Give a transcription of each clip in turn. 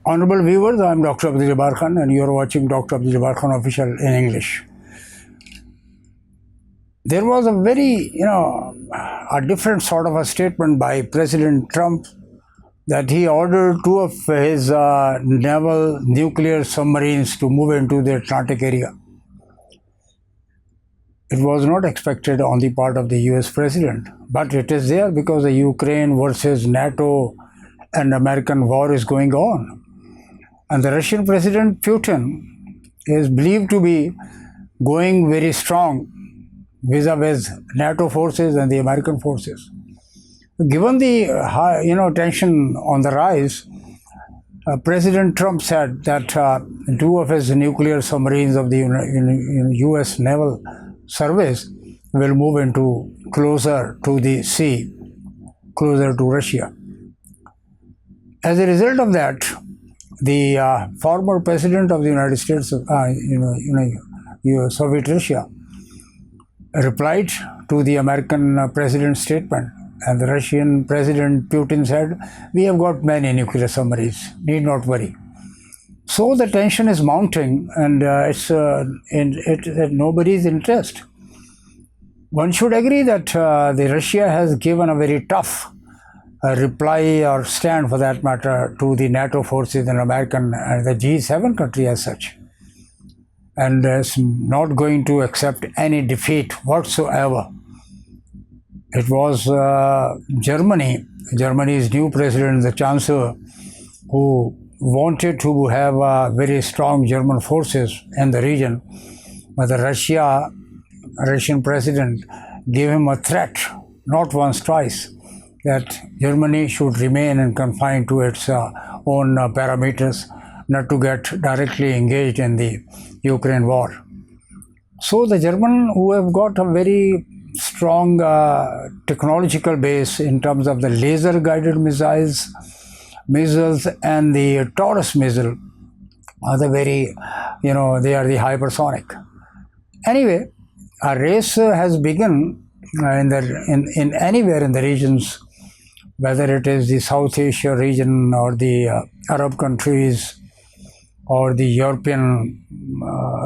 Honorable viewers, I am Dr. Abdul Jabbar Khan and you are watching Dr. Abdul Jabbar Khan Official in English. There was a very, a different sort of a statement by President Trump that he ordered two of his naval nuclear submarines to move into the Atlantic area. It was not expected on the part of the US president, but it is there because the Ukraine versus NATO and American war is going on. And the Russian President Putin is believed to be going very strong vis-a-vis NATO forces and the American forces. Given the high, tension on the rise, President Trump said that two of his nuclear submarines of the US Naval Service will move into closer to the sea, closer to Russia. As a result of that, the former president of the United States, Soviet Russia, replied to the American president's statement, and the Russian President Putin said, "We have got many nuclear submarines, need not worry." So the tension is mounting, and it's in nobody's interest. One should agree that the Russia has given a very tough reply or stand, for that matter, to the NATO forces and American and the G7 country as such, and is not going to accept any defeat whatsoever. It was Germany's new president, the Chancellor, who wanted to have very strong German forces in the region, but the Russian president gave him a threat, not once, twice, that Germany should remain and confined to its own parameters, not to get directly engaged in the Ukraine war. So the Germans, who have got a very strong technological base in terms of the laser-guided missiles and the Taurus missile, are the very, they are the hypersonic. Anyway, a race has begun in anywhere in the regions, whether it is the Southasia region or the Arab countries or the European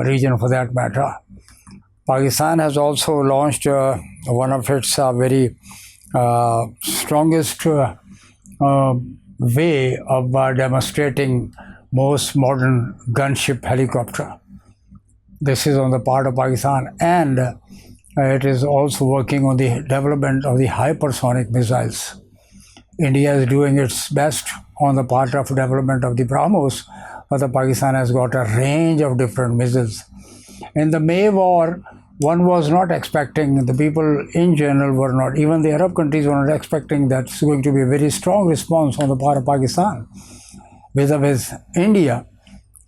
region for that matter. Pakistan has also launched one of its very strongest way of demonstrating most modern gunship helicopter. This is on the part of Pakistan, and it is also working on the development of the hypersonic missiles. India is doing its best on the part of development of the brahmos, but the Pakistan has got a range of different missiles. In the May war, one was not expecting, the people in general were not, even the Arab countries were not expecting that it's going to be a very strong response on the part of Pakistan vis-a-vis India.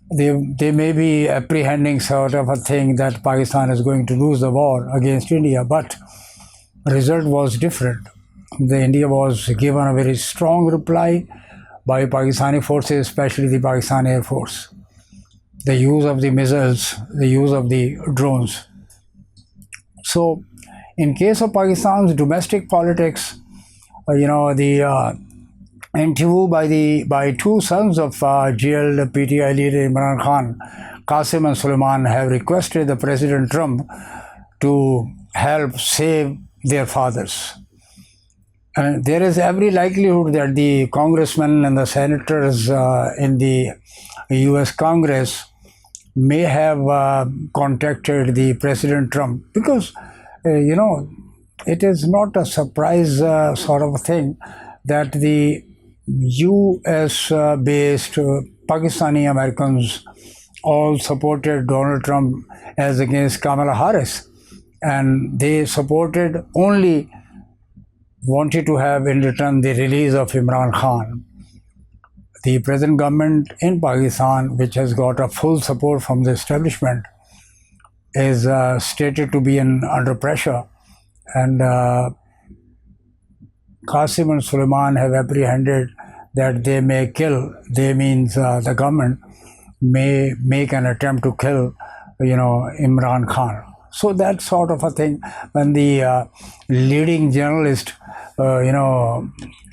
They may be apprehending sort of a thing that Pakistan is going to lose the war against India, but the result was different. India was given a very strong reply by Pakistani forces, especially the Pakistan Air Force. The use of the missiles, the use of the drones. So, in case of Pakistan's domestic politics, the interview by two sons of PTI leader ImrankHan, Qasim and Suleiman, have requested the President Trump to help save their fathers. And there is every likelihood that the congressmen and the senators in the US Congress may have contacted the President Trump, because it is not a surprise sort of thing that the US based Pakistani Americans all supported Donald Trump as against Kamala Harris, and they supported only wanted to have in return the release of Imrankhan. The present government in Pakistan, which has got a full support from the establishment, is stated to be under pressure, and Qasim and Suleiman have apprehended that they may kill, the government may make an attempt to kill, Imrankhan. So that sort of a thing, when the leading journalist,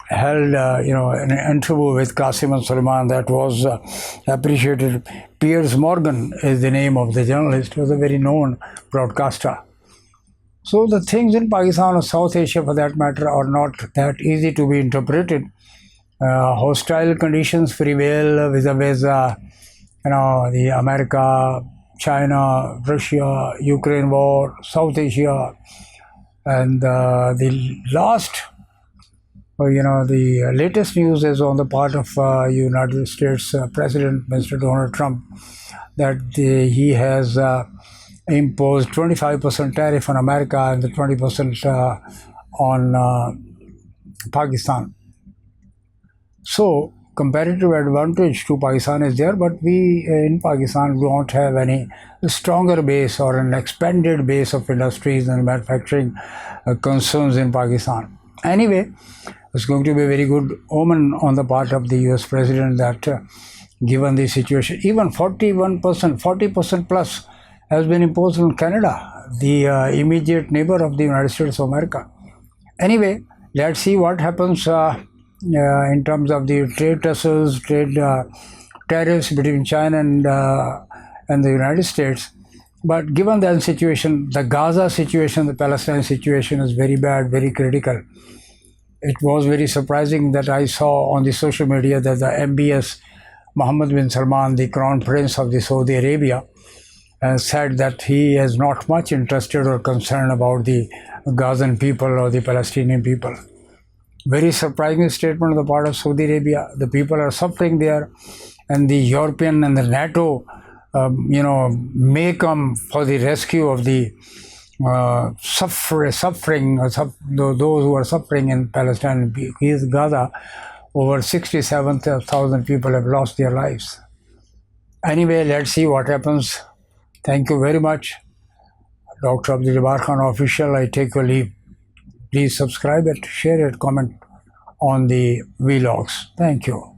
held an interview with Qasim and Suleiman that was appreciated. Piers Morgan is the name of the journalist. He was a very known broadcaster. So the things in Pakistan or South Asia, for that matter, are not that easy to be interpreted. Hostile conditions prevail vis-a-vis the America, China, Russia, Ukraine war, South Asia, and the latest news is on the part of United States President Mr. Donald Trump that he has imposed 25% tariff on America and the 20% on Pakistan. So comparative advantage to Pakistan is there, but we in Pakistan don't have any stronger base or an expanded base of industries and manufacturing concerns in Pakistan. Anyway, it's going to be a very good omen on the part of the US President that given the situation, even 40% plus has been imposed on Canada, the immediate neighbor of the United States of America. Anyway, let's see what happens in terms of the trade tussles, trade tariffs between China and the United States. But given that situation, the Gaza situation, the Palestine situation is very bad, very critical. It was very surprising that I saw on the social media that the MBS Mohammed bin Salman, the Crown Prince of the Saudi Arabia, said that he is not much interested or concerned about the Gazan people or the Palestinian people. Very surprising statement on the part of Saudi Arabia. The people are suffering there, and the European and the NATO, may come for the rescue of the suffering, those who are suffering in Palestine. Gaza, over 67,000 people have lost their lives. Anyway, let's see what happens. Thank you very much. Dr. Abdul Jabbar Khan Official, I take your leave. Please subscribe it, share it, comment on the vlogs. Thank you.